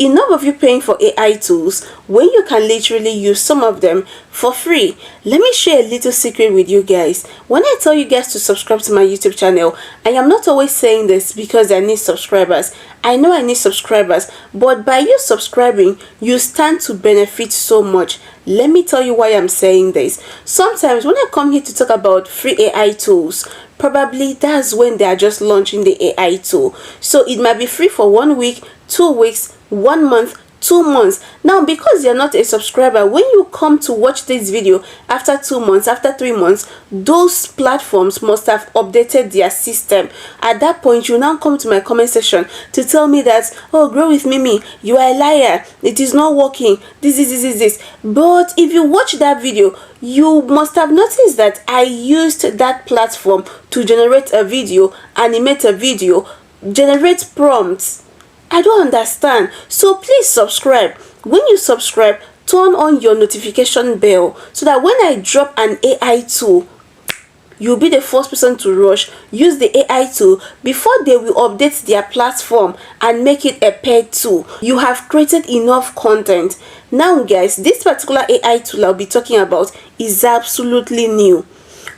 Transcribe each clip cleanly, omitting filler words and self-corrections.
Enough of you paying for AI tools when you can literally use some of them for free. Let me share a little secret with you guys. When I tell you guys to subscribe to my YouTube channel, I am not always saying this because I need subscribers. I know I need subscribers, but by you subscribing, you stand to benefit so much. Let me tell you why I'm saying this. Sometimes when I come here to talk about free AI tools, probably that's when they are just launching the AI tool. So it might be free for 1 week, 2 weeks, 1 month, 2 months. Now, because you're not a subscriber, when you come to watch this video after 2 months, after 3 months, those platforms must have updated their system. At that point, you now come to my comment section to tell me that, oh, Grow with Mimi, you are a liar, it is not working, this. But if you watch that video, you must have noticed that I used that platform to generate a video, animate a video, generate prompts. I don't understand. So please subscribe. When you subscribe, turn on your notification bell so that when I drop an AI tool, you'll be the first person to rush. Use the AI tool before they will update their platform and make it a paid tool. You have created enough content. Now guys, this particular AI tool I'll be talking about is absolutely new.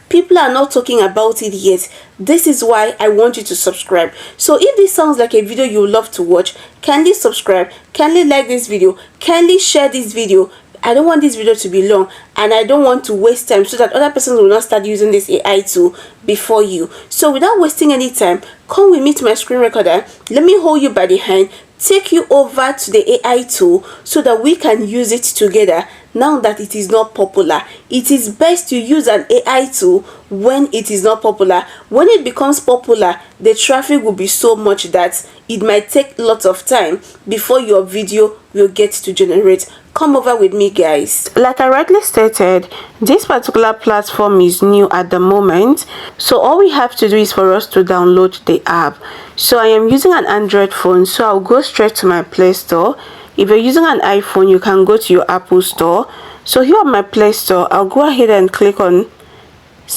People are not talking about it yet. This is why I want you to subscribe. So if this sounds like a video you would love to watch, kindly subscribe, kindly like this video, kindly share this video. I don't want this video to be long and I don't want to waste time so that other persons will not start using this AI tool before you. So without wasting any time, come with me to my screen recorder. Let me hold you by the hand, take you over to the AI tool so that we can use it together. Now that it is not popular, it is best to use an AI tool when it is not popular. When it becomes popular, the traffic will be so much that it might take lots of time before your video will get to generate. Come over with me, guys. Like I rightly stated, this particular platform is new at the moment, so all we have to do is for us to download the app. So I am using an Android phone, so I'll go straight to my Play Store. If you're using an iPhone, you can go to your Apple Store. So here on my Play Store, I'll go ahead and click on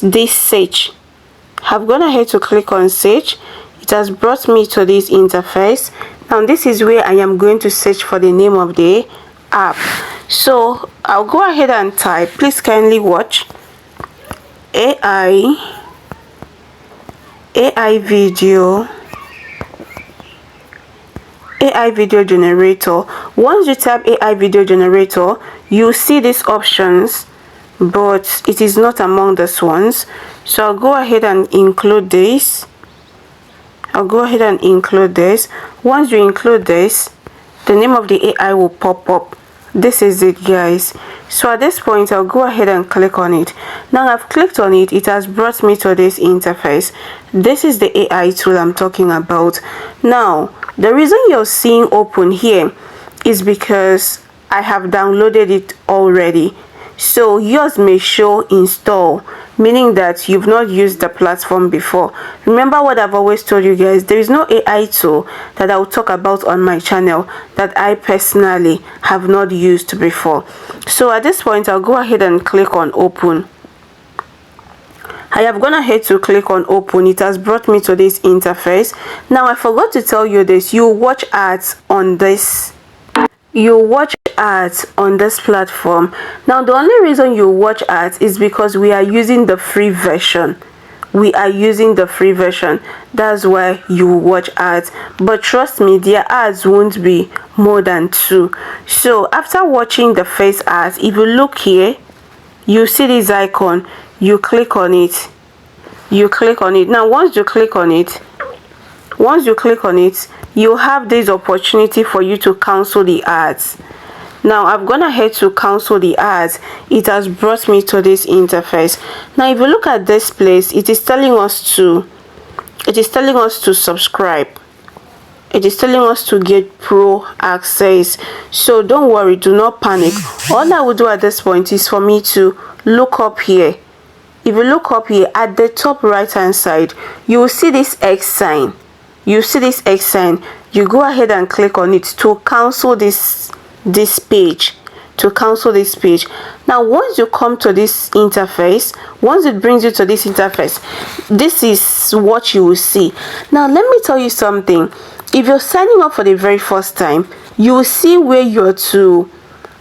this search. I've gone ahead to click on search. It has brought me to this interface. Now this is where I am going to search for the name of the app. So I'll go ahead and type, please kindly watch, AI video generator. Once you type AI video generator, you see these options, but it is not among these ones. So I'll go ahead and include this. Once you include this, the name of the AI will pop up. This is it, guys. So at this point, I'll go ahead and click on it. Now I've clicked on it, it has brought me to this interface. This is the AI tool I'm talking about. Now the reason you're seeing open here is because I have downloaded it already. So yours may show install, meaning that you've not used the platform before. Remember what I've always told you guys, there is no AI tool that I'll talk about on my channel that I personally have not used before. So at this point, I'll go ahead and click on open. I have gone ahead to click on open. It has brought me to this interface. Now I forgot to tell you this, you watch ads on this platform. Now the only reason you watch ads is because we are using the free version. That's why you watch ads, but trust me, their ads won't be more than 2. So after watching the first ads, if you look here, you see this icon, you click on it. Now once you click on it, you have this opportunity for you to cancel the ads. Now I've gone ahead to cancel the ads. It has brought me to this interface. Now if you look at this place, it is telling us to subscribe. It is telling us to get pro access. So don't worry, do not panic. All I will do at this point is for me to look up here. If you look up here at the top right hand side, you will see this X sign. You go ahead and click on it to cancel this page. Now once you come to this interface, once it brings you to this interface, this is what you will see. Now let me tell you something. if you're signing up for the very first time, you will see where you're to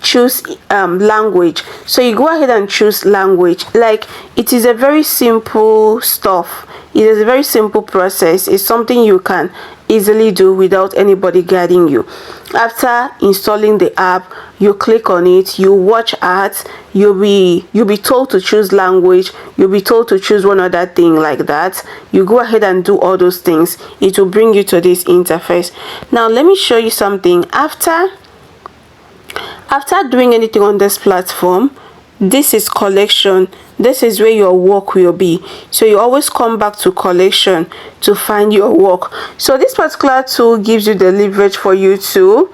choose language. So you go ahead and choose language. Like, it is a very simple stuff. It is a very simple process. It's something you can easily do without anybody guiding you. After installing the app, you click on it, you watch ads, you'll be told to choose language, you'll be told to choose one other thing like that. You go ahead and do all those things. It will bring you to this interface. Now let me show you something. After doing anything on this platform, this is collection. This is where your work will be. So you always come back to collection to find your work. So this particular tool gives you the leverage for you to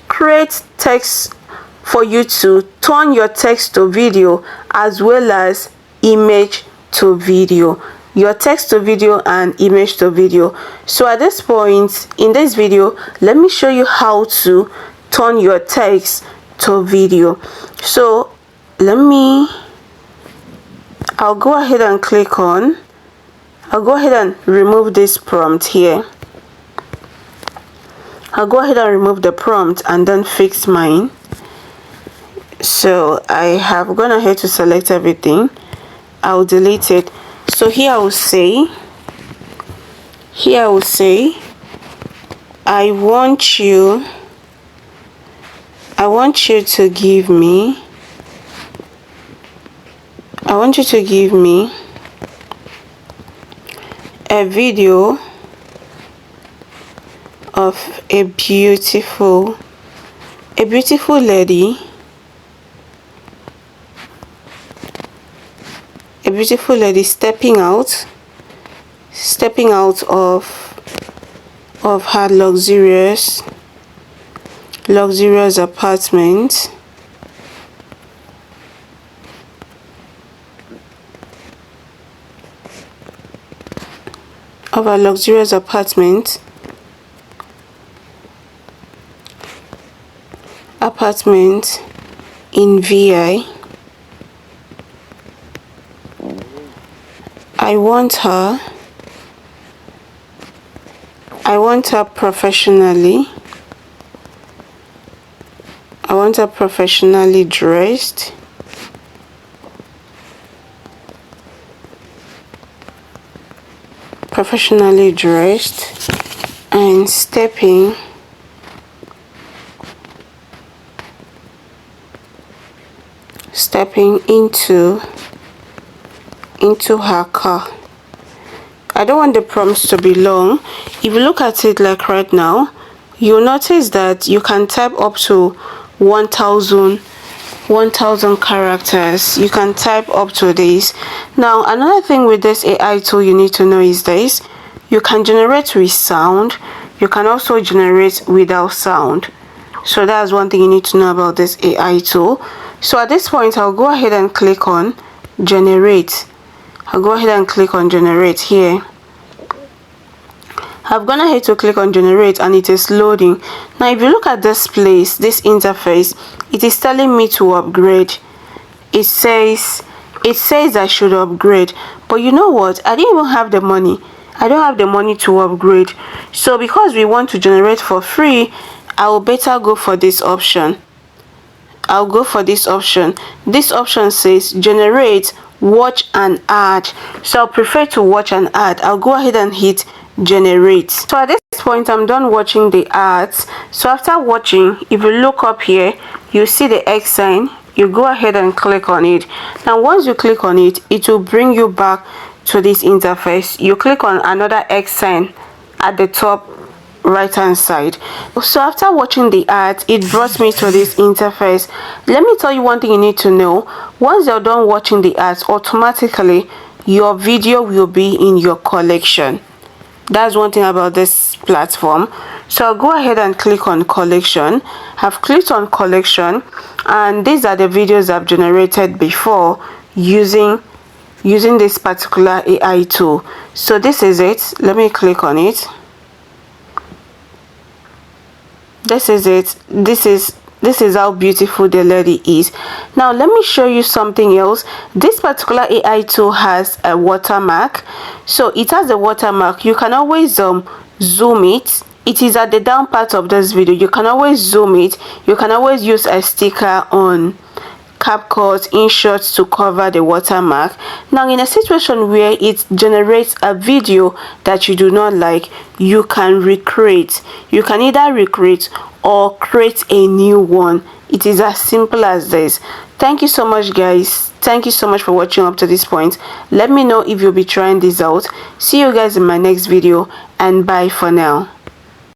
create text, for you to turn your text to video, as well as image to video, your text to video and image to video. So at this point in this video, let me show you how to turn your text to video. So I'll go ahead and I'll go ahead and remove this prompt here. I'll go ahead and remove the prompt and then fix mine. So I have gone ahead to select everything. I'll delete it. So here I will say I want you to give me a video of a beautiful lady stepping out of her luxurious apartment. Apartment in VI. I want her professionally. I want her professionally dressed. And stepping into her car. I don't want the prompts to be long. If you look at it like right now, you'll notice that you can type up to 1,000 characters. You can type up to this. Now another thing with this AI tool you need to know is this: you can generate with sound, you can also generate without sound. So that's one thing you need to know about this AI tool. So at this point, I'll go ahead and click on generate. I'll go ahead and click on generate here. I've gone ahead to click on generate and it is loading. Now if you look at this this interface, it is telling me to upgrade. It says I should upgrade, but you know what, I didn't even have the money. I don't have the money to upgrade. So because we want to generate for free, I will better go for this option. I'll go for this option. This option says generate, watch and add. So I'll prefer to watch and add. I'll go ahead and hit generate. So at this point, I'm done watching the ads. So after watching, if you look up here, you see the X sign. You go ahead and click on it. Now once you click on it, it will bring you back to this interface. You click on another X sign at the top right hand side. So after watching the ads, it brought me to this interface. Let me tell you one thing you need to know. Once you're done watching the ads, automatically your video will be in your collection. That's one thing about this platform. So I'll go ahead and click on collection. I've clicked on collection, and these are the videos I've generated before using this particular AI tool. So this is it. Let me click on it. This is it. This is how beautiful the lady is. Now let me show you something else. This particular AI tool has a watermark. So it has a watermark. You can always zoom it it is at the down part of this video. You can always zoom it. You can always use a sticker on CapCut InShot to cover the watermark. Now in a situation where it generates a video that you do not like, you can recreate. You can either recreate or create a new one. It is as simple as this. Thank you so much, guys. Thank you so much for watching up to this point. Let me know if you'll be trying this out. See you guys in my next video, and bye for now.